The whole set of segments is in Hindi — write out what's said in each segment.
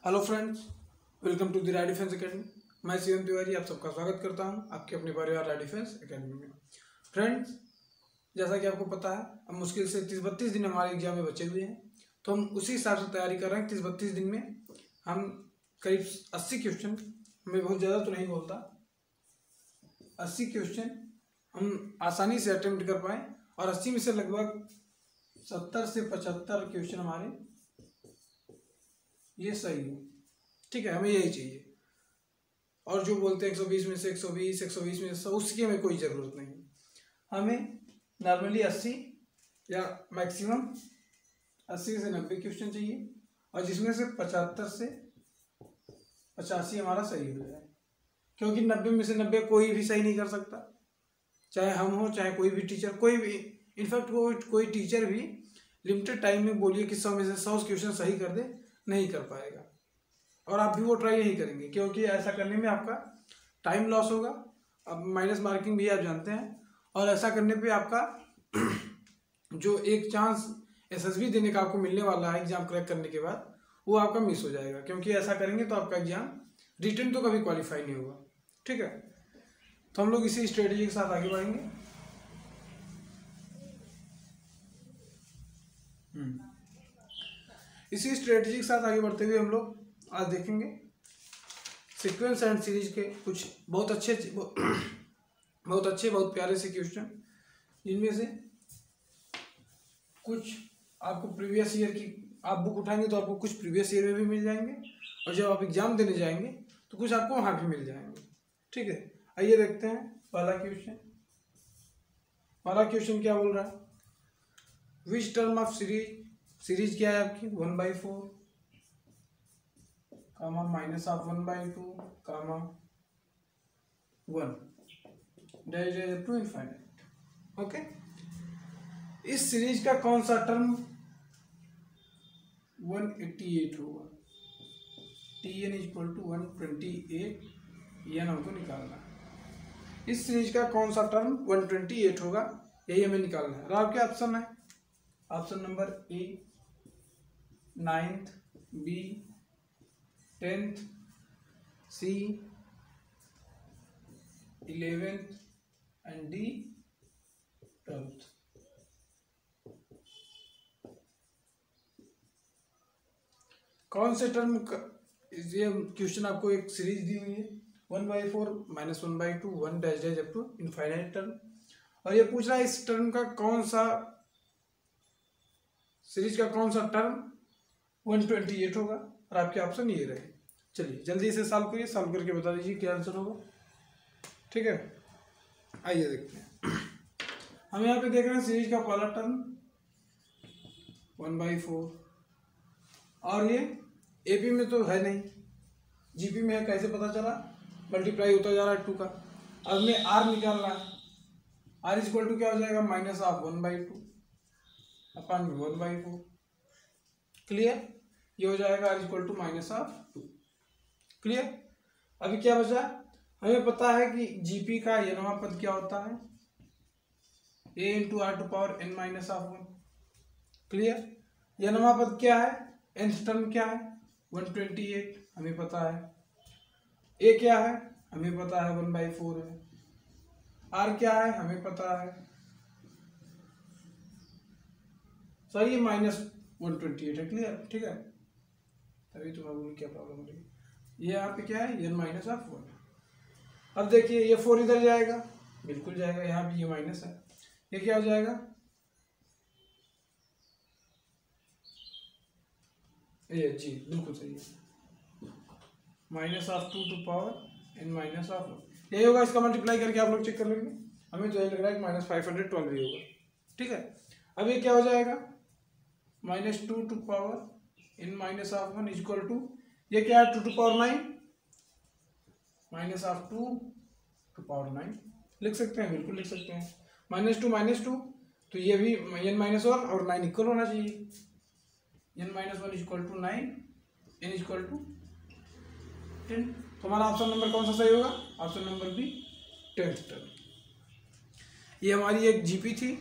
Hello friends, welcome to the Rai defence academy. मैं सीएम तिवारी आप सबका स्वागत करता हूं आपके अपने परिवार राय डिफेंस एकेडमी में। फ्रेंड्स, जैसा कि आपको पता है, अब मुश्किल से 30-32 दिन हमारे एग्जाम में बचे हुए हैं, तो हम उसी हिसाब से तैयारी कर रहे हैं। 30-32 दिन में हम करीब 80 क्वेश्चन, मैं बहुत ज़्यादा तो नहीं बोलता, 80 क्वेश्चन हम आसानी से अटेम्प्ट कर पाएँ और 80 में से लगभग 70 से 75 क्वेश्चन हमारे ये सही हो। ठीक है, हमें यही चाहिए। और जो बोलते हैं 120 में से 120, 120 में से 100, उसकी हमें कोई ज़रूरत नहीं। हमें नॉर्मली 80 या मैक्सिमम 80 से 90 क्वेश्चन चाहिए, और जिसमें से 75 से 85 हमारा सही हो जाए। क्योंकि 90 में से 90 कोई भी सही नहीं कर सकता, चाहे हम हो चाहे कोई भी टीचर, कोई भी। इनफैक्ट कोई टीचर भी लिमिटेड टाइम में बोलिए कि 100 में से 100 क्वेश्चन सही कर दे, नहीं कर पाएगा। और आप भी वो ट्राई नहीं करेंगे, क्योंकि ऐसा करने में आपका टाइम लॉस होगा। अब माइनस मार्किंग भी आप जानते हैं, और ऐसा करने पे आपका जो एक चांस एसएसबी देने का आपको मिलने वाला है एग्जाम क्रैक करने के बाद, वो आपका मिस हो जाएगा। क्योंकि ऐसा करेंगे तो आपका एग्जाम रिटन तो कभी क्वालिफाई नहीं होगा। ठीक है, तो हम लोग इसी स्ट्रेटेजी के साथ आगे बढ़ेंगे। इसी स्ट्रेटेजी के साथ आगे बढ़ते हुए हम लोग आज देखेंगे सीक्वेंस एंड सीरीज के कुछ बहुत अच्छे बहुत प्यारे से क्वेश्चन, जिनमें से कुछ आपको प्रीवियस ईयर की, आप बुक उठाएंगे तो आपको कुछ प्रीवियस ईयर में भी मिल जाएंगे, और जब आप एग्जाम देने जाएंगे तो कुछ आपको वहाँ भी मिल जाएंगे। ठीक है, आइए देखते हैं पहला क्वेश्चन। पहला क्वेश्चन क्या बोल रहा है? विच टर्म ऑफ सीरीज क्या है आपकी? 1/4 comma -1/2 comma 1 dash dash to infinite. Okay, इस सीरीज का कौन सा टर्म 188 होगा? Tn = 128, यह हमको निकालना है। इस सीरीज का कौन सा टर्म 128 होगा, यही हमें निकालना है। और आपके ऑप्शन है, option number A 9th, B 10th, C 11th and D 12th। कौन से टर्म का ये क्वेश्चन आपको एक सीरीज दी हुई है 1/4 -1/2 1 dash dash up to infinite term, और ये पूछ रहा है इस टर्म का कौन सा सीरीज का कौन सा टर्म 128 होगा, और आपके ऑप्शन ये रहे। चलिए जल्दी से सॉल्व करिए, सॉल्व करके बता दीजिए क्या आंसर होगा। ठीक है, आइए देखते हैं। हम यहाँ पे देख रहे हैं सीरीज का पहला टर्म 1/4, और ये एपी में तो है नहीं, जीपी में है। कैसे पता चला? मल्टीप्लाई होता जा रहा है 2 का। अब हमें आर निकालना है। आर इक्वल टू क्या हो जाएगा? -1/2 अपन 1/4। क्लियर? ये हो जाएगा आर इक्वल टू -2। क्लियर? अभी क्या बचा? हमें पता है कि जीपी का यनवा पद क्या होता है? a × r⁻n−1। क्लियर? यनवा पद क्या है? nth टर्म क्या है? 128 हमें पता है। a क्या है? हमें पता है 1/4 है। r क्या है? हमें पता है। सही है, -128 है। क्लियर? ठीक है, तभी तो मैं बोलूँ क्या प्रॉब्लम हो रही है। ये यहाँ पे क्या है? n-1। अब देखिए ये 4 इधर जाएगा, बिल्कुल जाएगा, यहाँ भी ये माइनस है। ये क्या हो जाएगा? ये जी बिल्कुल सही है, -2n-1 यही होगा। इसका मल्टीप्लाई करके आप लोग चेक कर लेंगे। हमें तो यही लग रहा है कि -512 ही होगा। ठीक है, अब ये क्या हो जाएगा? -2n-1 इक्वल टू, ये क्या है? 2⁹, -2⁹ लिख सकते हैं, बिल्कुल लिख सकते हैं। -2 तो ये भी n-1 और 9 इक्वल होना चाहिए। n-1 equal to 9, n equal to 10। तो हमारा ऑप्शन नंबर कौन सा सही होगा? Option number B 10th term. ये हमारी एक जीपी थी,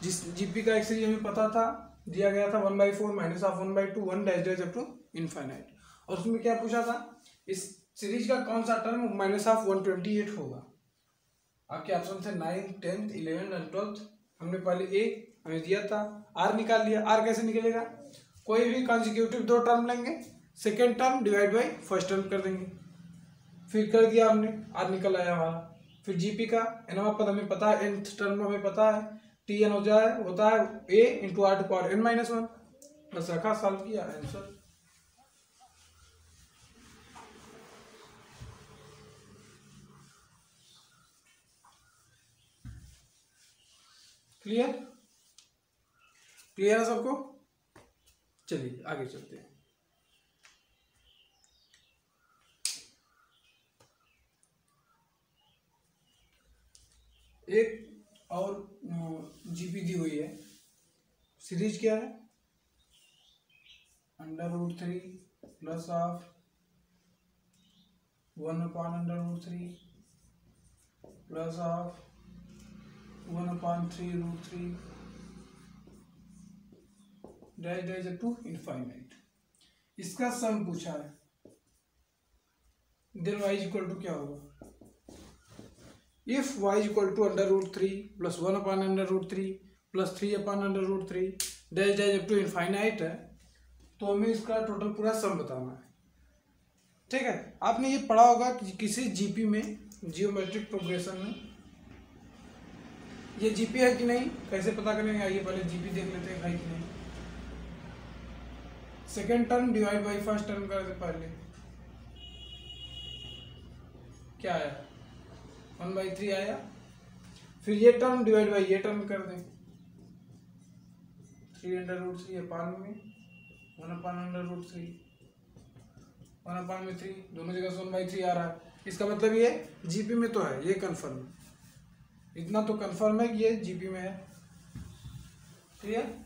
जिस जीपी का एक सीरीज हमें पता था, दिया गया था 1/4 -1/2 1 dash dash up to infinite. और उसमें क्या पूछा था, इस सीरीज का कौन सा टर्म -128 होगा। आपके ऑप्शन थे 9, 10, 11 और 12। हमने पहले ए हमें दिया था, आर निकाल लिया। आर कैसे निकलेगा, कोई भी कॉन्जिक्यूटिव दो टर्म लेंगे, second term divide by first term कर देंगे, फिर कर दिया हमने, आर निकल आया हमारा। फिर जीपी का nवां पद हमें पता है, nth टर्म हमें पता है, tn होता है a into r to power n-1, बस रखा, सॉल्व किया, आंसर। क्लियर, क्लियर है सबको। चलिए आगे चलते हैं। एक और जीपी दी हुई है, सीरीज क्या है, √3 plus of 1/√3 plus of 1/3√3 dash dash up to infinite. इसका सम पूछा है, देन y इक्वल टू क्या होगा, if y equal to √3 plus 1/√3 plus 3/√3 dash dash up to infinite है, तो हमें इसका टोटल पूरा सम बताना है। ठीक है, आपने ये पढ़ा होगा कि किसी जीपी में, जियोमेट्रिक प्रोग्रेशन में, ये जीपी है कि नहीं, कैसे पता करेंगे, आइए पहले जीपी देख लेते हैं है कि नहीं। Second term divide by first term कर दे, पहले क्या आया, 1/3 आया, फिर ये टर्म डिवाइड बाई ये टर्म कर दें, 3√3 अपान में 1/√3 1/3, दोनों जगह से 1/3 आ रहा है। इसका मतलब ये जीपी में तो है, ये कंफर्म है, इतना तो कंफर्म है कि ये जीपी में है। क्लियर,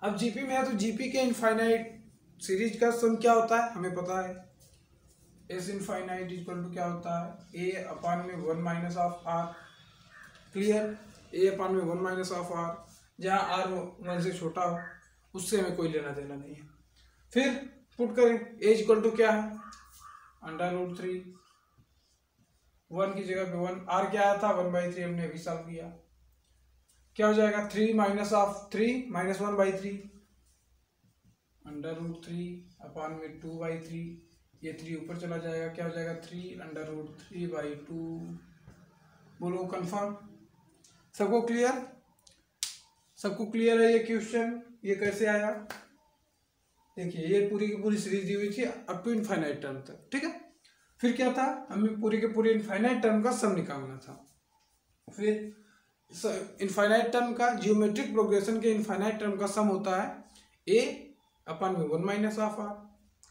अब जीपी में है तो जीपी के इनफाइनाइट सीरीज का सम क्या होता है हमें पता है, एस इनफाइनाइट इक्वल टू क्या होता है, ए अपान में 1 minus of r. Clear, A upon में 1 माइनस ऑफ आर, जहाँ आर 1 से छोटा हो उससे हमें कोई लेना देना नहीं है। फिर पुट करें, ए इक्वल टू क्या है, √3, 1 की जगह पे 1, आर क्या आया था 1/3, हमने अभी सॉल्व किया, क्या हो जाएगा 3 माइनस ऑफ 3 माइनस 1/3, √3 अपान में 2/3, ये 3 ऊपर चला जाएगा, क्या हो जाएगा 3√3/2। बोलो कंफर्म, सबको क्लियर, सबको क्लियर है ये क्वेश्चन, ये कैसे आया। देखिए ये पूरी की पूरी सीरीज दी हुई थी अप टू इनफाइनाइट टर्म तक। ठीक है, फिर क्या था, हमें पूरी के पूरे इनफाइनाइट टर्म का सम निकालना था। फिर इनफाइनाइट टर्म का, जियोमेट्रिक प्रोग्रेशन के इनफाइनाइट टर्म का सम होता है ए अपान में 1 minus of r.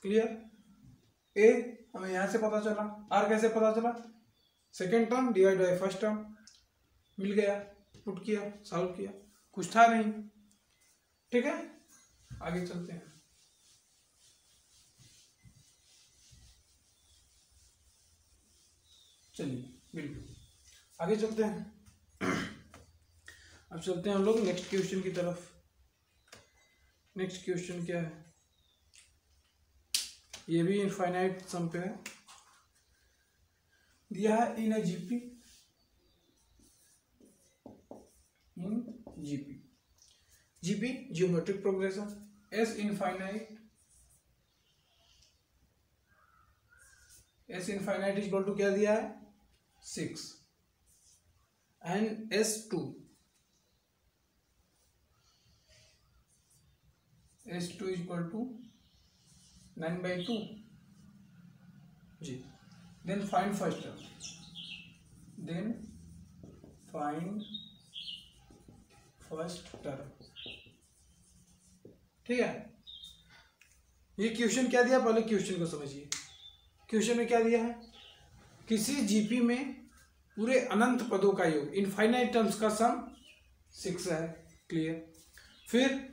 Clear, a हमें यहाँ से पता चला, आर कैसे पता चला, second term divide by first term, मिल गया, पुट किया, सॉल्व किया, कुछ था नहीं। ठीक है, आगे चलते हैं। चलिए बिल्कुल आगे चलते हैं। अब चलते हैं हम लोग नेक्स्ट क्वेश्चन की तरफ। नेक्स्ट क्वेश्चन क्या है, ये भी इनफाइनाइट सम पे है, दिया है in GP, GP geometric progression, S infinite equal to क्या दिया है 6 एंड S2 इक्वल टू 9/2 जी। देन फाइंड फर्स्ट टर्म, ठीक है। ये क्वेश्चन क्या दिया, पहले क्वेश्चन को समझिए। क्वेश्चन में क्या दिया है, किसी जीपी में पूरे अनंत पदों का योग, इनफाइनाइट टर्म्स का सम 6 है। क्लियर, फिर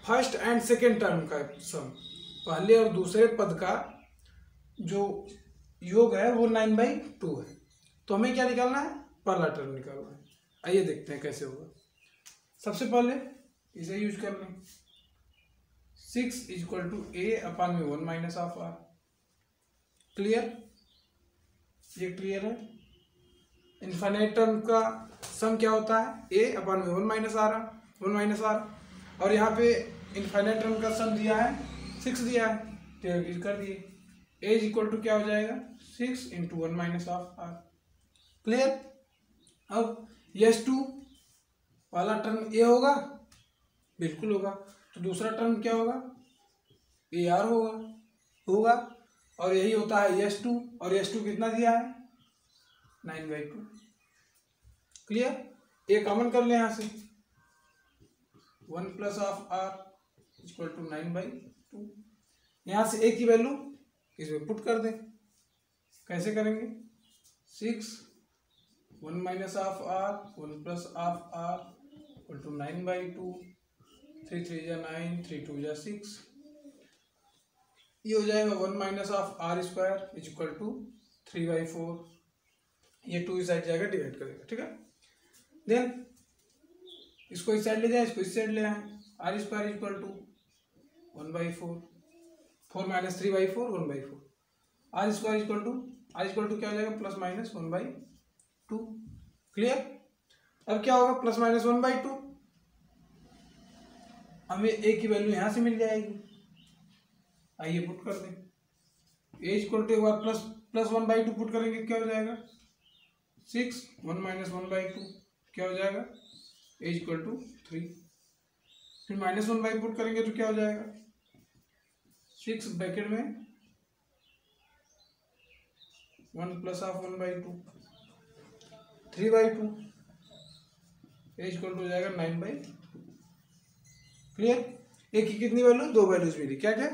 फर्स्ट एंड सेकेंड टर्म का सम, पहले और दूसरे पद का जो योग है वो 9/2 है। तो हमें क्या निकालना है, पहला टर्म निकालना है। आइए देखते हैं कैसे होगा। सबसे पहले इसे यूज कर लें, 6 इक्वल टू ए अपन में 1 माइनस ऑफ आर। क्लियर, ये क्लियर है। इनफाइनाइट टर्म का सम क्या होता है, ए अपन में 1 माइनस आर, 1 माइनस आर, और यहाँ पे इनफाइनाइट टर्म का सम दिया है 6 दिया है, तो कर दिए। ए इज इक्वल टू क्या हो जाएगा 6 into 1 minus of r. Clear. अब यस टू वाला टर्म ए होगा, बिल्कुल होगा, तो दूसरा टर्म क्या होगा ए आर होगा, और यही होता है यस टू, और यस टू कितना दिया है 9/2। क्लियर। ए कॉमन कर ले यहाँ से, 1 plus of r equal to 9/2। यहाँ से ए की वैल्यू इसमें पुट कर दें। कैसे करेंगे, 6 1 minus of r 1 plus of r equal to 9/2। 3 3 जा 9, 3 2 जा 6, ये हो जाएगा 1 minus of r square is equal to 3/4। ये 2 इस साइड जाएगा, डिवाइड करेगा, ठीक है। देन इसको इस साइड ले जाए, इसको इस साइड ले आए, r square equal to 1/4, 4 minus 3/4 1/4। R square equal to क्या हो जाएगा प्लस माइनस 1/2। क्लियर। अब क्या होगा प्लस माइनस 1/2, हमें ए की वैल्यू यहां से मिल जाएगी। आइए पुट कर दें, ए इक्वल टू एक बार प्लस 1/2 पुट करेंगे, क्या हो जाएगा 6 1 माइनस 1/2 क्या हो जाएगा ए इक्वल टू 3। फिर माइनस 1/2 पुट करेंगे तो क्या हो जाएगा 6 ब्रैकेट में 1 plus of 1/2 3/2, a equal to हो जाएगा 9/2। क्लियर। ए की कितनी वैल्यू, 2 वैल्यूज मिली, क्या क्या,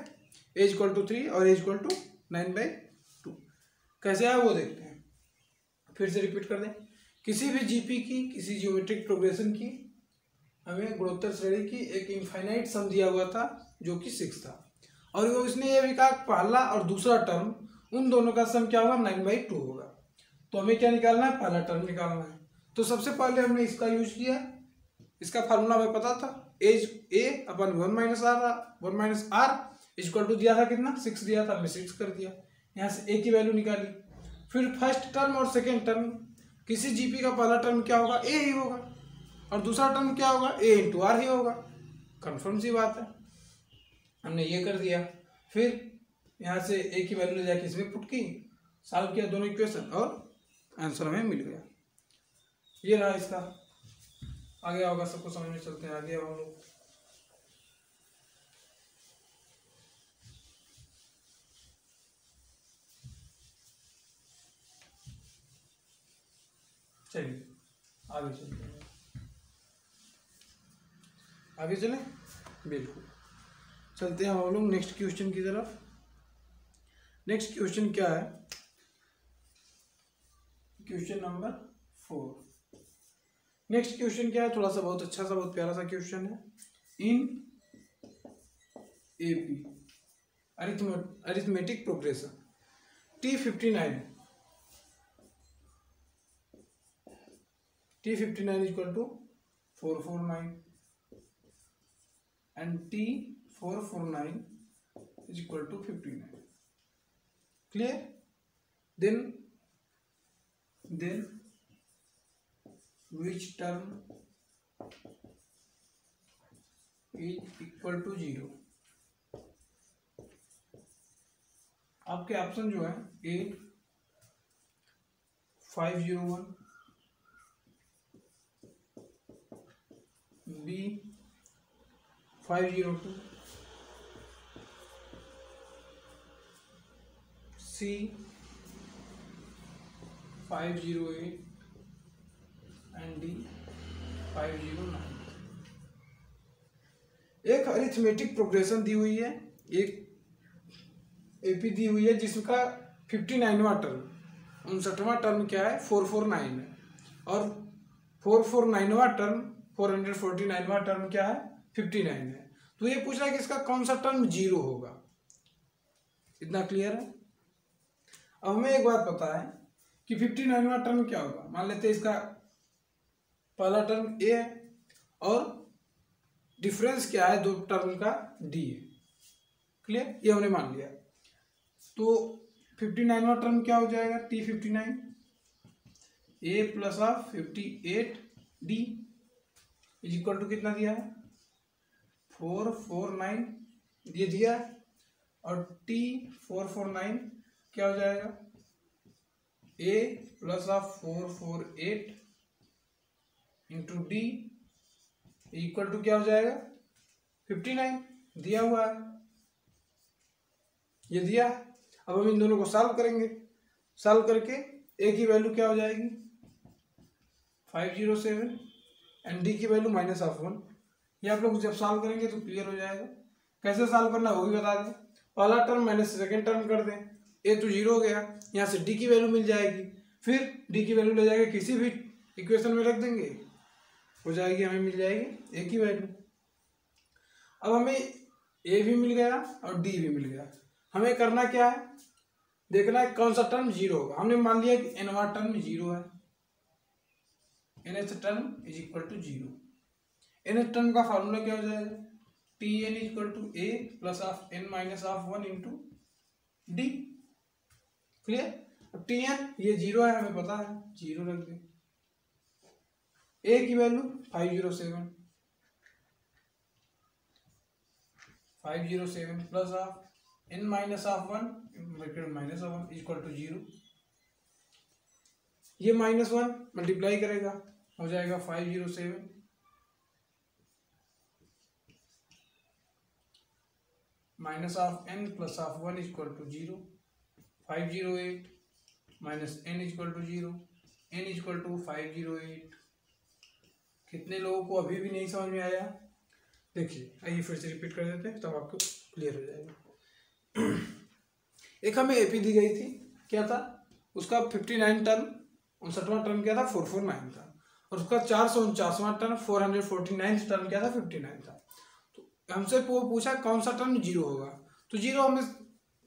ए इक्वल टू 3 और ए इक्वल टू 9/2। कैसे आया वो देखते हैं। फिर से रिपीट कर दें, किसी भी जीपी की, किसी ज्योमेट्रिक प्रोग्रेशन की हमें गुणोत्तर श्रेणी की एक इनफाइनाइट सम दिया हुआ था जो कि 6 था, और वो इसने ये भी कहा पहला और दूसरा टर्म उन दोनों का सम क्या होगा 9/2 होगा। तो हमें क्या निकालना है, पहला टर्म निकालना है। तो सबसे पहले हमने इसका यूज किया, इसका फार्मूला हमें पता था, ए अपन 1 माइनस आर इक्वल टू दिया था कितना 6 दिया था, हमने 6 कर दिया। यहाँ से ए की वैल्यू निकाली। फिर फर्स्ट टर्म और सेकेंड टर्म, किसी जीपी का पहला टर्म क्या होगा ए ही होगा, और दूसरा टर्म क्या होगा ए इंटू आर ही होगा। कंफर्म सी बात है, हमने ये कर दिया। फिर यहाँ से ए की वैल्यू ले जाके इसमें पुट की, सॉल्व किया दोनों इक्वेशन, और आंसर हमें मिल गया। ये रहा इसका। आगे होगा सबको समझ में, चलते हैं आगे हम लोग। चलिए आगे चलते हैं, आगे चलें, बिल्कुल चलते हैं हम लोग नेक्स्ट क्वेश्चन की तरफ। नेक्स्ट क्वेश्चन क्या है, क्वेश्चन नंबर 4। नेक्स्ट क्वेश्चन क्या है, थोड़ा सा बहुत अच्छा सा बहुत प्यारा सा क्वेश्चन है। In AP arithmetic progression T59 equal to 449 and T449 is equal to 59. Clear? Then which term is equal to 0? आपके ऑप्शन जो है A 501, B 502, C 508 and D 509। एक अरिथमेटिक प्रोग्रेशन दी हुई है, एक एपी दी हुई है जिसका 59वां टर्म, 59वां टर्म क्या है 449 है, और 449वां टर्म 449वां टर्म क्या है 59 है। तो ये पूछ रहा है कि इसका कौन सा टर्म 0 होगा। इतना क्लियर है। अब हमें एक बात पता है कि 59वां टर्म क्या होगा। मान लेते हैं इसका पहला टर्म ए है और डिफरेंस क्या है दो टर्म का डी है। क्लियर, ये हमने मान लिया। तो 59वां टर्म क्या हो जाएगा, T59 A plus of 58D is equal to कितना दिया है 449 ये दिया है, और T449 क्या हो जाएगा A plus of 448 into D equal to क्या हो जाएगा 59 दिया हुआ है, ये दिया है। अब हम इन दोनों को सॉल्व करेंगे, सॉल्व करके A की वैल्यू क्या हो जाएगी 507 एंड D की वैल्यू -1। ये आप लोग जब सॉल्व करेंगे तो क्लियर हो जाएगा। कैसे सॉल्व करना है वो भी बता दें। पहला टर्म माइनस सेकेंड टर्म कर दें, A तो 0 हो गया, यहाँ से D की वैल्यू मिल जाएगी, फिर D की वैल्यू ले जाके किसी भी इक्वेशन में रख देंगे, हो जाएगी, हमें मिल जाएगी A की वैल्यू। अब हमें A भी मिल गया और D भी मिल गया, हमें करना क्या है, देखना है कौन सा टर्म 0 होगा। हमने मान लिया कि nवां टर्म 0 है, nth term is equal to 0। nth term का फार्मूला क्या हो जाएगा Tn equal to A plus of n minus of 1 into D। Clear, अब Tn ये 0 है, हमें पता है, 0 रख दें। A की value 507 plus of n minus of 1 minus of 1 equal to 0। ये -1 मल्टीप्लाई करेगा, हो जाएगा 507 minus of n plus of 1 equal to 0। 508 minus n equal to 0, n equal to 508। कितने लोगों को अभी भी नहीं समझ में आया, देखिए आइए फिर से रिपीट कर देते हैं तब आपको क्लियर हो जाएगा। एक हमें एपी दी गई थी, क्या था उसका 59 टर्म, 59वां टर्म क्या था 449 था, और उसका 449वां टर्म 449 टर्म क्या था 59 था। तो हमसे पूछा कौन सा टर्म 0 होगा, तो 0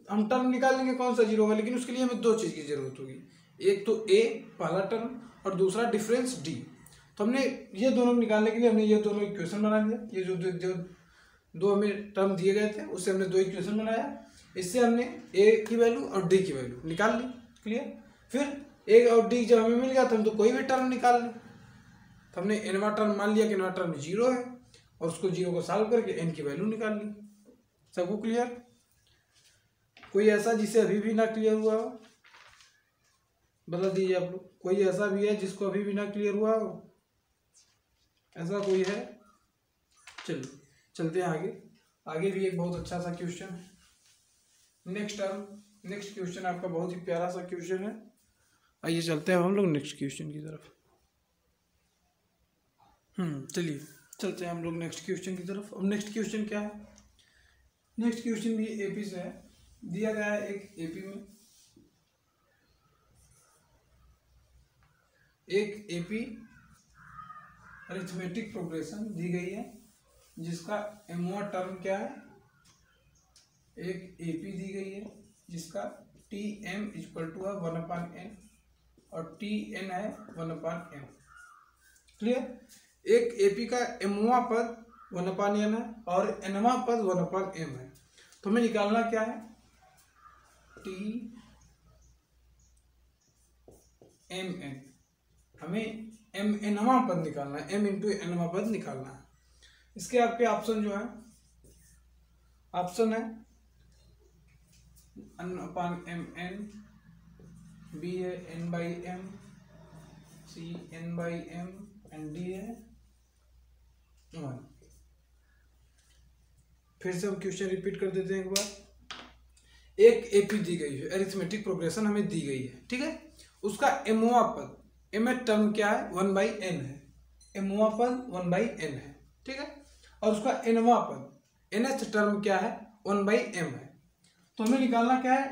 हम टर्म निकाल लेंगे कौन सा 0 होगा, लेकिन उसके लिए हमें दो चीज़ की जरूरत होगी, एक तो A पहला टर्म और दूसरा डिफरेंस D। तो हमने ये दोनों निकालने के लिए हमने ये दोनों इक्वेशन बना लिया, ये जो दो हमें टर्म दिए गए थे उससे हमने दो इक्वेशन बनाया, इससे हमने A की वैल्यू और D की वैल्यू निकाल ली। क्लियर, फिर A और D जब हमें मिल गया तो हम तो कोई भी टर्म निकाल लें, तो हमने nवां टर्म मान लिया कि nवां टर्म 0 है और उसको 0 को सॉल्व करके n की वैल्यू निकाल ली। सबको क्लियर, कोई ऐसा जिसे अभी भी ना क्लियर हुआ हो बता दीजिए आप लोग, कोई ऐसा भी है जिसको अभी भी ना क्लियर हुआ हो, ऐसा कोई है? चलिए चलते हैं आगे, आगे भी एक बहुत अच्छा सा क्वेश्चन है। नेक्स्ट क्वेश्चन आपका बहुत ही प्यारा सा क्वेश्चन है, आइए चलते हैं हम लोग नेक्स्ट क्वेश्चन की तरफ। चलिए चलते हैं हम लोग नेक्स्ट क्वेश्चन की तरफ। अब नेक्स्ट क्वेश्चन क्या है, नेक्स्ट क्वेश्चन भी एपी से है, दिया गया है एक एपी अरिथमेटिक प्रोग्रेशन दी गई है जिसका m1 टर्म क्या है, एक एपी दी गई है जिसका Tm इक्वल टू है 1/n और Tn है 1/m। क्लियर, एक एपी का m वां पद 1/n है और n वां पद 1/m है, तो हमें निकालना क्या है Tmn, हमें mnवां पद निकालना है, m इंटू nवां पद निकालना है। इसके आपके ऑप्शन जो है, ऑप्शन है 1/mn, b है n/m, c n/m and d है 1। फिर से हम क्वेश्चन रिपीट कर देते हैं एक बार। एक एपी दी गई है, अरिथमेटिक प्रोग्रेशन हमें दी गई है, ठीक है, उसका mवां पद, mth टर्म क्या है 1/n है, mवां पद 1/n है, ठीक है, और उसका nवां पद nth टर्म क्या है 1/m है। तो हमें निकालना क्या है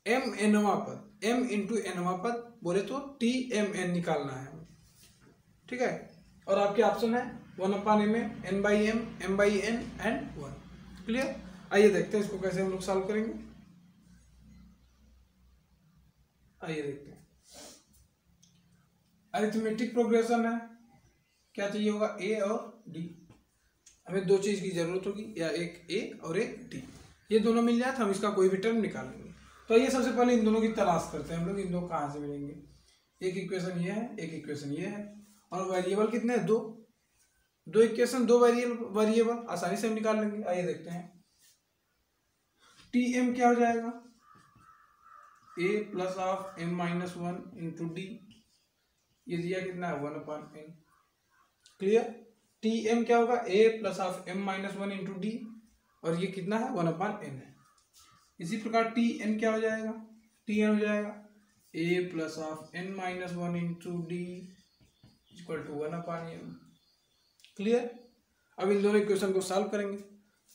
m nवां पद, m इंटू nवां पद बोले तो Tmn निकालना है, ठीक है, और आपके ऑप्शन है 1/m, n/m, m/n and 1। Clear, आइए देखते हैं इसको कैसे हम लोग सॉल्व करेंगे। आइए देखते हैं, अरिथमेटिक प्रोग्रेशन है, क्या चाहिए होगा a और d। हमें दो चीज़ की ज़रूरत होगी, या एक ए और एक डी, ये दोनों मिल जाए तो हम इसका कोई भी टर्म निकाल लेंगे। तो ये सबसे पहले इन दोनों की तलाश करते हैं हम लोग, इन दो कहाँ से मिलेंगे। एक इक्वेशन ये है, एक इक्वेशन ये है, और वेरिएबल कितने हैं, दो इक्वेशन दो वेरिएबल आसानी से हम निकाल लेंगे। आइए देखते हैं। टी एम क्या हो जाएगा, a plus of m minus one into d, ये दिया कितना है 1/n। क्लियर। टी एम क्या होगा, a plus of m minus one into d, और ये कितना है 1/n है। इसी प्रकार टी एन क्या हो जाएगा, टी एन हो जाएगा a plus of n minus one into d equal to 1/m। Clear. अब इन दोनों इक्वेशन को सॉल्व करेंगे।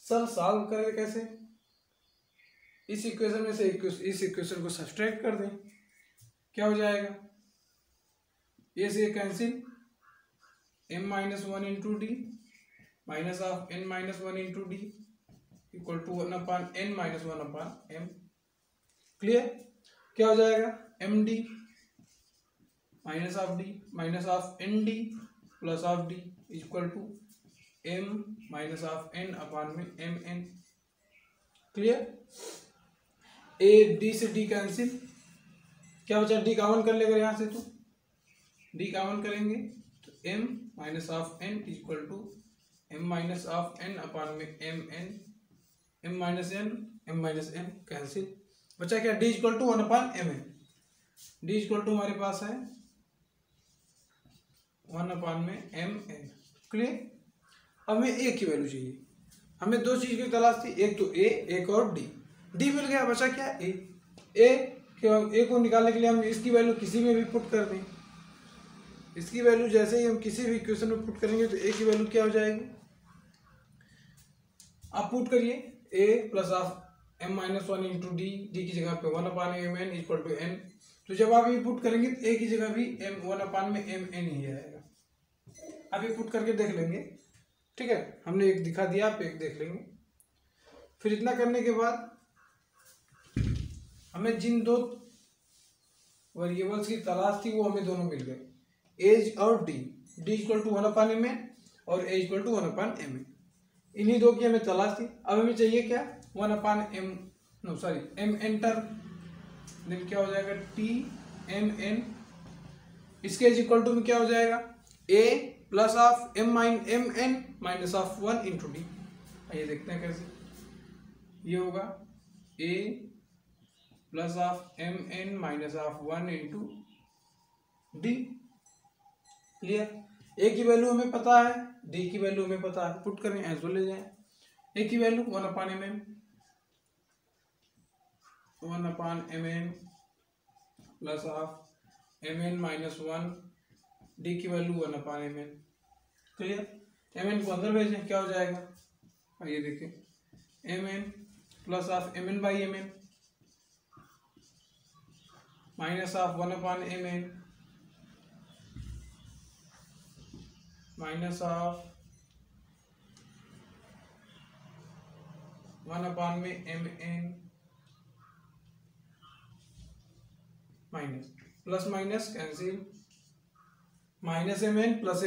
सर सॉल्व करेंगे कैसे, इस इक्वेशन में से इस इक्वेशन को सब्सट्रैक्ट कर दें, क्या हो जाएगा, ए से cancel, m minus one into d minus of n minus one into d equal to 1/n minus 1/m। Clear. क्या हो जाएगा, m d minus of n d plus of d equal to m minus of n upon में m n. Clear. A d से डी कैंसिल, क्या बचा, डी कॉमन कर लेगा यहाँ से, तो डी कॉमन करेंगे तो m minus of n equal to m minus of n upon में m n, m minus n cancel, बचा क्या, d equal to 1/m। D equal to हमारे पास है 1/mn। क्लियर। अब हमें ए की वैल्यू चाहिए, हमें दो चीज की तलाश थी, एक तो ए, एक और डी। डी मिल गया, बचा क्या, ए को निकालने के लिए हम इसकी वैल्यू किसी में भी पुट कर दें। इसकी वैल्यू जैसे ही हम किसी भी इक्वेशन में पुट करेंगे तो ए की वैल्यू क्या हो जाएगी, आप पुट करिए, a plus of m minus one into d, d की जगह पे 1/mn इक्वल टू एन। तो जब आप ये पुट करेंगे तो ए की जगह भी एम 1/mn ही आएगा। आप ये पुट करके देख लेंगे, ठीक है, हमने एक दिखा दिया, आप एक देख लेंगे। फिर इतना करने के बाद हमें जिन दो वेरिएबल्स की तलाश थी वो हमें दोनों मिल गए, एज और D. D equal to 1/mn और ए इक्वल टू 1/mn, इन्हीं दो की हमें तलाश थी। अब हमें चाहिए क्या, 1/mn टर्म, देन क्या हो जाएगा टी एम एन, इसके एज इक्वल टू में क्या हो जाएगा, a plus of m n minus of 1 into d. आइए देखते हैं कैसे, ये होगा a plus of m n minus of 1 into d. Clear. A की वैल्यू हमें पता है, डी की वैल्यू हमें पता है, पुट करें ऐसे ले जाएं। ए की value 1/mn plus of mn minus 1, D की वैल्यू 1/mn। क्लियर। mn को अंदर भेजें, क्या हो जाएगा, आइए देखें, mn plus of mn by mn minus of 1/mn minus of 1/mn minus plus minus cancel, minus mn plus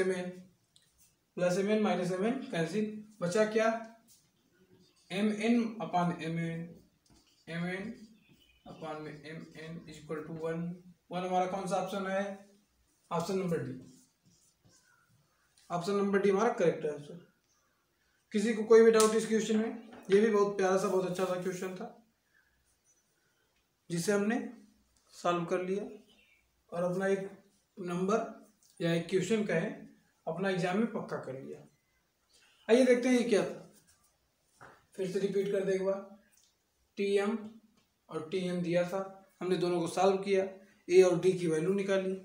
mn minus mn cancel, बचा क्या, mn अपान mn अपान में mn इक्वल टू 1। हमारा कौन सा ऑप्शन है, option number D. Option number D हमारा करेक्ट है आंसर। किसी को कोई भी डाउट इस क्वेश्चन में, ये भी बहुत प्यारा सा, बहुत अच्छा सा क्वेश्चन था जिसे हमने सॉल्व कर लिया और अपना एक नंबर या एक क्वेश्चन कहें अपना एग्जाम में पक्का कर लिया। आइए देखते हैं ये क्या था, फिर से रिपीट कर दे एक बार। टी एम और टी एन दिया था, हमने दोनों को सॉल्व किया, ए और डी की वैल्यू निकाली,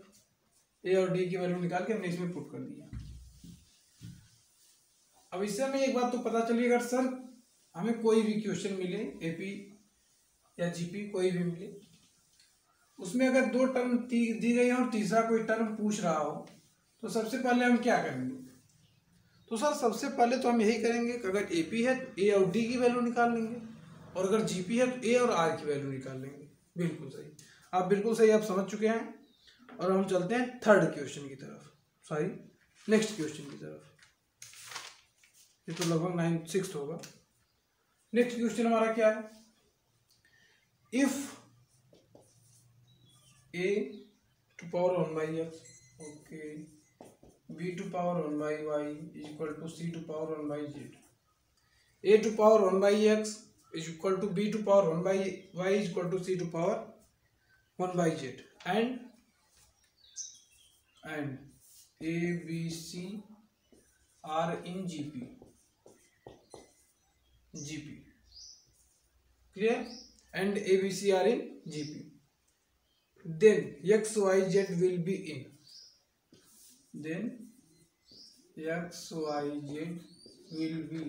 ए और डी की वैल्यू निकाल के हमने इसमें पुट कर दिया। अब इससे हमें एक बात तो पता चली, अगर सर हमें कोई भी क्वेश्चन मिले, एपी या जीपी कोई भी मिले, उसमें अगर दो टर्म दी गई हो और तीसरा कोई टर्म पूछ रहा हो, तो सबसे पहले हम क्या करेंगे, तो सर सबसे पहले तो हम यही करेंगे कि अगर एपी है तो ए और डी की वैल्यू निकाल लेंगे, और अगर जीपी है तो ए और आर की वैल्यू निकाल लेंगे। बिल्कुल सही, आप बिल्कुल सही आप समझ चुके हैं। और हम चलते हैं थर्ड क्वेश्चन की तरफ, सॉरी नेक्स्ट क्वेश्चन की तरफ। ये तो लगभग 9/6 होगा। नेक्स्ट क्वेश्चन हमारा क्या है, if a to power 1 by x, okay, b to power 1 by y is equal to c to power 1 by z, a to power 1 by x is equal to b to power 1 by y is equal to c to power 1 by z, and a b c are in gp clear, and a b c are in gp, then x y z will be in, then x y z will be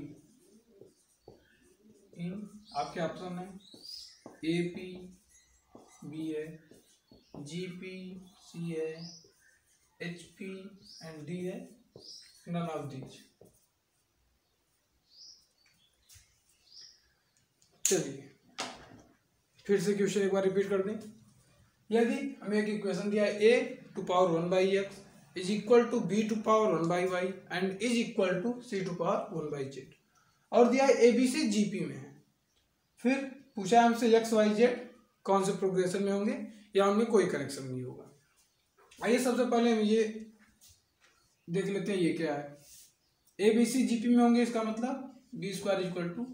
in, आपके ऑप्शन है ए पी बी है, जी पी सी है, एच पी एंड डी है, नन ऑफ दीज। चलिए फिर से क्वेश्चन एक बार रिपीट कर दें, यदि हमें एक इक्वेशन दिया है a to power 1 by x is equal to b to power 1 by y and is equal to c to power 1 by z, और दिया है a b c gp में है, फिर पूछा है हमसे x y z कौन से प्रोग्रेशन में होंगे या उनमें कोई कनेक्शन नहीं होगा। आइए सबसे पहले हम ये देख लेते हैं, ये क्या है, a b c gp में होंगे, इसका मतलब b स्क्वायर इक्वल टू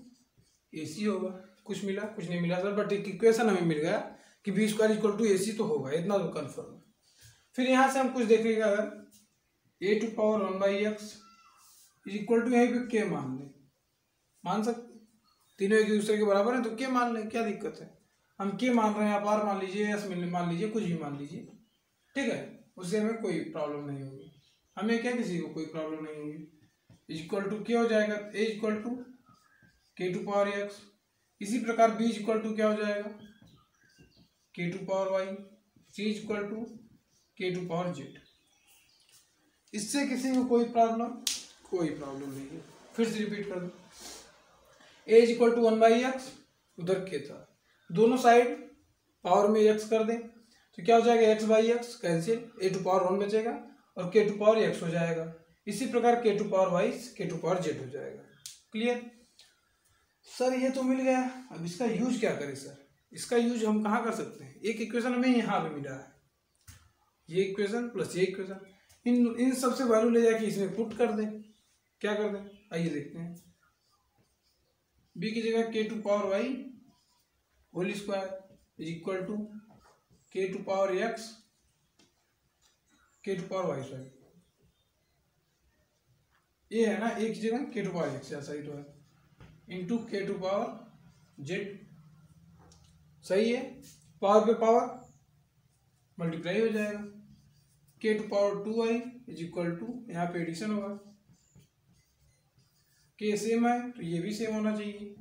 ए सी होगा, कुछ मिला कुछ नहीं मिला सर, बट एक इक्वेशन हमें मिल गया कि बी स्क्वायर इक्वल टू ए सी तो होगा, इतना तो कन्फर्म है। फिर यहाँ से हम कुछ देखेंगे, अगर a to power 1 by x is equal to, यहीं पे के मान लें, मान सकते तीनों एक दूसरे के बराबर है तो के मान लें, क्या दिक्कत है, हम के मान रहे हैं, आप आर मान लीजिए, एस मान लीजिए, कुछ भी मान लीजिए, ठीक है, उससे हमें कोई प्रॉब्लम नहीं होगी, हमें क्या किसी को कोई प्रॉब्लम नहीं होगी। इक्वल टू क्या हो जाएगा, ए इक्वल टू के टू पावर एक्स, इसी प्रकार बी इक्वल टू क्या हो जाएगा, के to power y, c equal to के टू पावर जेड। इससे किसी को कोई प्रॉब्लम नहीं है। फिर से रिपीट कर दो, ए इक्वल टू 1 बाई एक्स, उधर के था, दोनों साइड पावर में एक्स कर दें तो क्या हो जाएगा, X by X cancel, A to power 1 बचेगा और के टू पावर एक्स हो जाएगा, इसी प्रकार के टू पावर वाई के टू पावर जेड हो जाएगा। क्लियर सर, ये तो मिल गया, अब इसका यूज क्या करें सर, इसका यूज हम कहाँ कर सकते हैं, एक इक्वेशन हमें यहाँ पे मिला है, ये इक्वेशन प्लस ये इक्वेशन, इन सबसे वैल्यू ले जाके इसमें पुट कर दें, क्या कर दें, आइए देखते हैं, b की जगह K to power Y whole square is equal to के to power X K to power Y, sorry ये है ना, एक जगह के टू पावर एक्स, ऐसा ही तो है, इंटू के टू पावर जेड, सही है, पावर पे पावर मल्टीप्लाई हो जाएगा, के to power 2i is equal to, यहाँ पे एडिशन होगा, के सेम है तो ये भी सेम होना चाहिए,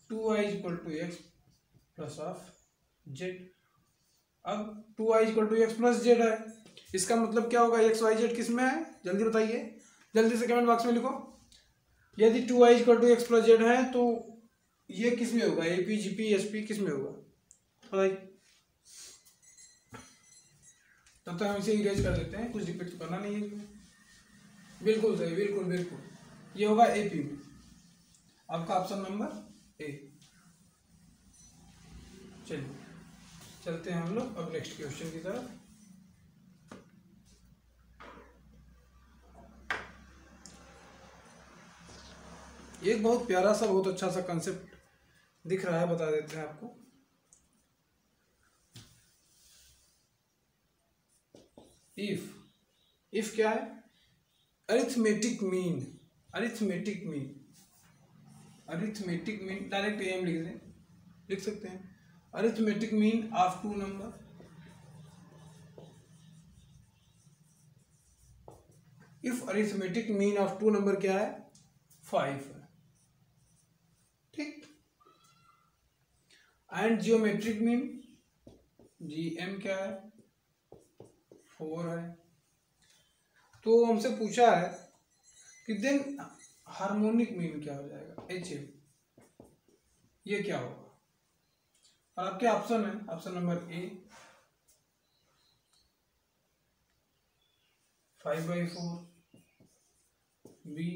2i is equal to X plus of Z. अब 2i is equal to X plus Z है, इसका मतलब क्या होगा, एक्स वाई जेड किस में है, जल्दी बताइए, जल्दी से कमेंट बॉक्स में लिखो। यदि 2i equal to X plus Z है तो ये किस में होगा, A P G P S P किस में होगा, बताइए। तब तक हम इसे इरेज कर देते हैं, कुछ रिपीट तो करना नहीं है, बिल्कुल सही, बिल्कुल बिल्कुल, ये होगा ए पी में, आपका ऑप्शन नंबर ए। चलिए चलते हैं हम लोग अब नेक्स्ट क्वेश्चन की तरफ। एक बहुत प्यारा सा, बहुत अच्छा सा कंसेप्ट दिख रहा है, बता देते हैं आपको। इफ क्या है, अरिथमेटिक मीन, डायरेक्ट एम लिख सकते हैं, arithmetic mean of two number, if arithmetic mean of two number क्या है, 5 है, ठीक, एंड जियोमेट्रिक मीन GM क्या है, 4 है। तो हमसे पूछा है कि देन हार्मोनिक मीन क्या हो जाएगा, HM, ये क्या होगा, और आपके ऑप्शन है, option number A 5/4, B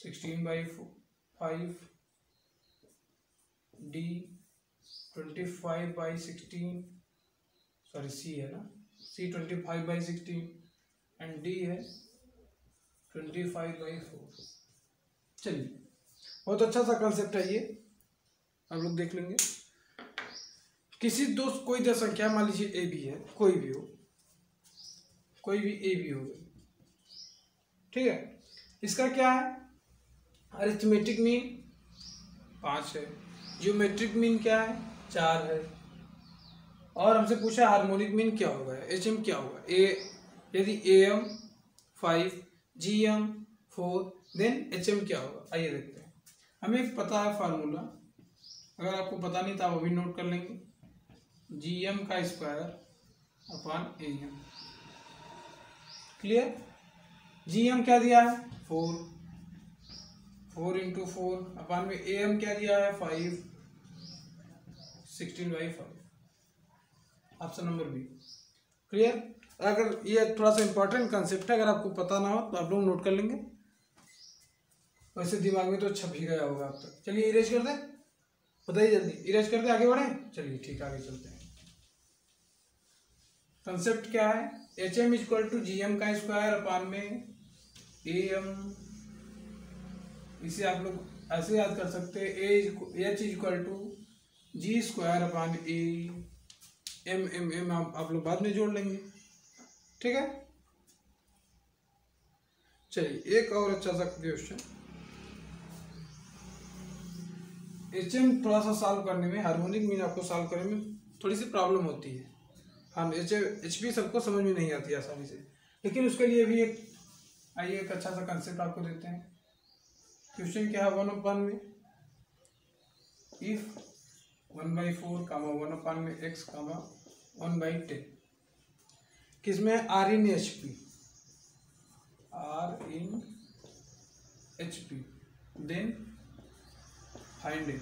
16/5 D 25/16, sorry C है ना, C 25/16 एंड D है 25/4। चलिए, बहुत अच्छा सा कंसेप्ट है ये, आप लोग देख लेंगे। किसी कोई दो संख्या, मान लीजिए ए बी है, कोई भी हो, कोई भी ए बी हो, ठीक है। इसका क्या है, अरिथमेटिक मीन 5 है, ज्योमेट्रिक मीन क्या है 4 है, और हमसे पूछा हार्मोनिक मीन क्या होगा, एच एम क्या होगा। यदि A M 5, G M 4, then H M क्या होगा। आइए देखते हैं। हमें पता है फार्मूला, अगर आपको पता नहीं था वो भी नोट कर लेंगे। जी एम का square upon A M, clear. G M क्या दिया है 4, 4 × 4 अपॉन में ए एम क्या दिया है 5, 16/5, ऑप्शन नंबर बी, क्लियर। अगर ये थोड़ा सा इंपॉर्टेंट कंसेप्ट है, अगर आपको पता ना हो तो आप लोग नोट कर लेंगे, वैसे दिमाग में तो छप ही गया होगा अब तक। चलिए इरेज कर दे, बताइए जल्दी, इरेज कर दे, आगे बढ़े। चलिए ठीक, आगे चलते हैं। कंसेप्ट क्या है, H M equal to G M का स्क्वायर अपॉन में ए एम। इसे आप लोग ऐसे याद कर सकते हैं, H equal to G square upon A M आप लोग बाद में जोड़ लेंगे, ठीक है। चलिए एक और अच्छा सा क्वेश्चन, एच एम थोड़ा सा सॉल्व करने में, हार्मोनिक मीन आपको सॉल्व करने में थोड़ी सी प्रॉब्लम होती है। हम एच पी सबको समझ में नहीं आती आसानी से, लेकिन उसके लिए भी आइए एक अच्छा सा कंसेप्ट आपको देते हैं। क्वेश्चन क्या है, 1/, में इफ 1/4, 1/, में x, 1/10, किसमें are in H P, then find x,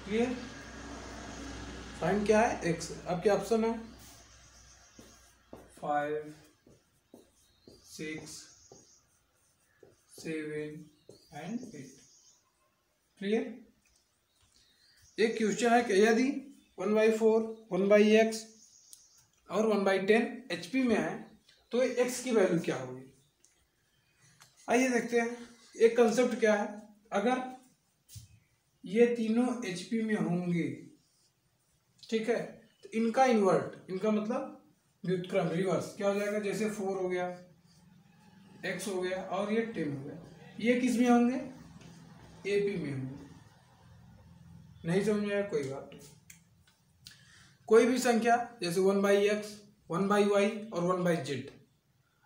क्लियर। फाइंड क्या है x, आपके ऑप्शन है 5, 6, 7 एंड 8, क्लियर। एक क्वेश्चन है कि यदि 1/4, 1/x और 1/10 HP में है तो x की वैल्यू क्या होगी। आइए देखते हैं। एक कंसेप्ट क्या है, अगर ये तीनों HP में होंगे, ठीक है, तो इनका इन्वर्ट, इनका मतलब व्युत्क्रम, रिवर्स क्या हो जाएगा, जैसे 4 हो गया, x हो गया और ये 10 हो गया, ये किस में होंगे, AP में होंगे। नहीं समझ में आया, कोई बात नहीं। कोई भी संख्या जैसे 1/x, 1/y और 1/z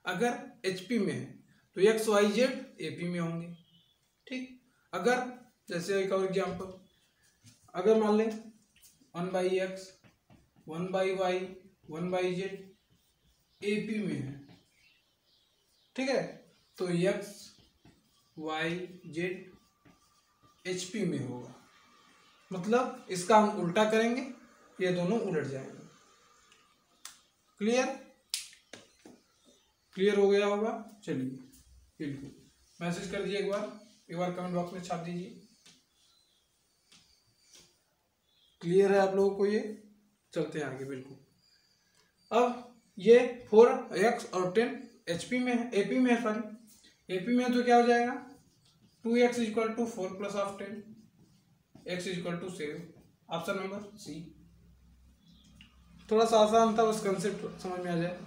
अगर HP में है तो x, y, z AP में होंगे, ठीक। अगर जैसे एक और एग्जांपल, अगर मान लें 1/x, 1/y, 1/z AP में है, ठीक है, तो x, y, z HP में होगा। मतलब इसका हम उल्टा करेंगे, ये दोनों उलट जाएंगे, क्लियर हो गया होगा। चलिए बिल्कुल, मैसेज कर दीजिए, एक बार कमेंट बॉक्स में छाप दीजिए, क्लियर है आप लोगों को ये। चलते हैं आगे, बिल्कुल। अब ये 4x और 10 HP में है, AP में है, सॉरी AP में है, तो क्या हो जाएगा 2x = 4 + 10, x = 7, option number C. थोड़ा सा आसान था, बस कंसेप्ट समझ में आ जाए,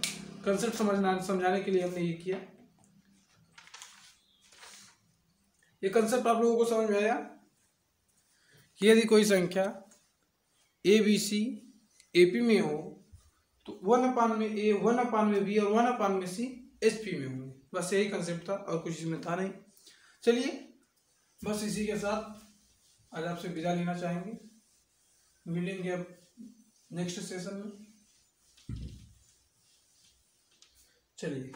कंसेप्ट समझाने के लिए हमने ये किया। ये कंसेप्ट आप लोगों को समझ में आया कि यदि कोई संख्या ABC AP में हो तो 1/a, 1/b और 1/c HP में होंगे। बस यही कंसेप्ट था, और कुछ इसमें था नहीं। चलिए बस इसी के साथ आज आपसे विदा लेना चाहेंगे, मिलेंगे अब नेक्स्ट सेशन में। चलिए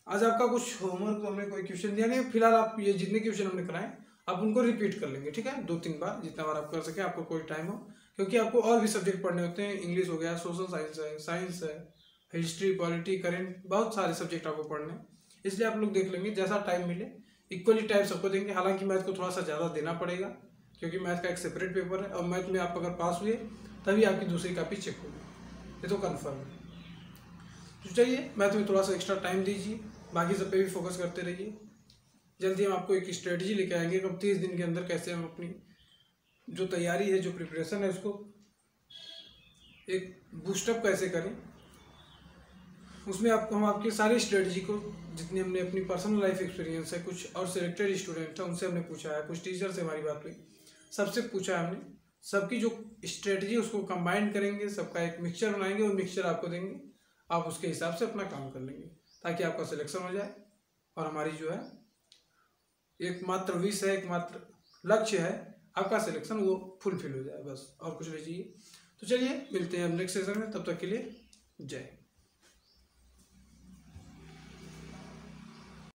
आज आपका कुछ होमवर्क, तो हमने कोई क्वेश्चन दिया नहीं, फिलहाल आप ये जितने क्वेश्चन हमने कराए आप उनको रिपीट कर लेंगे, ठीक है, 2-3 बार, जितना बार आप कर सके, आपको कोई टाइम हो, क्योंकि आपको और भी सब्जेक्ट पढ़ने होते हैं। इंग्लिश हो गया, सोशल साइंस है, हिस्ट्री, पॉलिटी, करेंट, बहुत सारे सब्जेक्ट आपको पढ़ने हैं। इसलिए आप लोग देख लेंगे जैसा टाइम मिले इक्वली टाइम सबको देंगे। हालांकि मैथ को थोड़ा सा ज़्यादा देना पड़ेगा क्योंकि मैथ का एक सेपरेट पेपर है और मैथ में आप अगर पास हुए तभी आपकी दूसरी कॉपी चेक होगी, ये तो कन्फर्म है। तो चलिए मैथ में थोड़ा सा एक्स्ट्रा टाइम दीजिए, बाकी सब पे भी फोकस करते रहिए। जल्दी हम आपको एक स्ट्रेटजी लेके आएंगे कब 30 दिन के अंदर कैसे हम अपनी जो तैयारी है, जो प्रिपरेशन है, उसको एक बूस्टअप कैसे करें। उसमें हम आपकी सारी स्ट्रेटजी को, जितनी हमने अपनी पर्सनल लाइफ एक्सपीरियंस है, कुछ और सिलेक्टेड स्टूडेंट है उनसे हमने पूछा है, कुछ टीचर से हमारी बात हुई, सबसे पूछा है हमने, सबकी जो स्ट्रेटजी उसको कंबाइन करेंगे, सबका एक मिक्सचर बनाएंगे और मिक्सचर आपको देंगे, आप उसके हिसाब से अपना काम कर लेंगे ताकि आपका सिलेक्शन हो जाए और हमारी जो है एकमात्र विश है, एकमात्र लक्ष्य है आपका सिलेक्शन, वो फुलफिल हो जाए बस, और कुछ नहीं चाहिए। तो चलिए मिलते हैं हम नेक्स्ट सेशन में, तब तक के लिए जय।